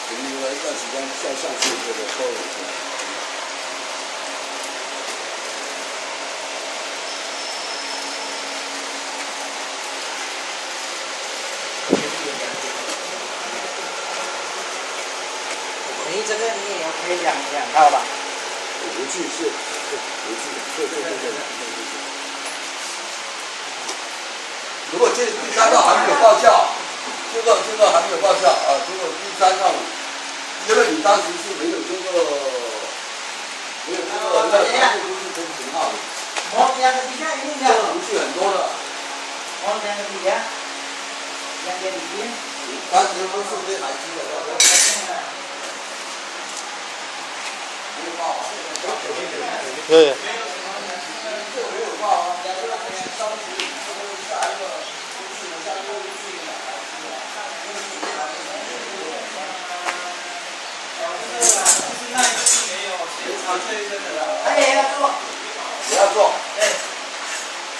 等于说一段时间再下去这个收尾去。你这个你也要配两套吧？无惧是，无惧，对。如果这第三套还没有报销，这个还没有报销啊，这个第三套，因为你当时是没有这个要出去申请号的，这个不是很多的。当时不是这台机的。对。哎呀！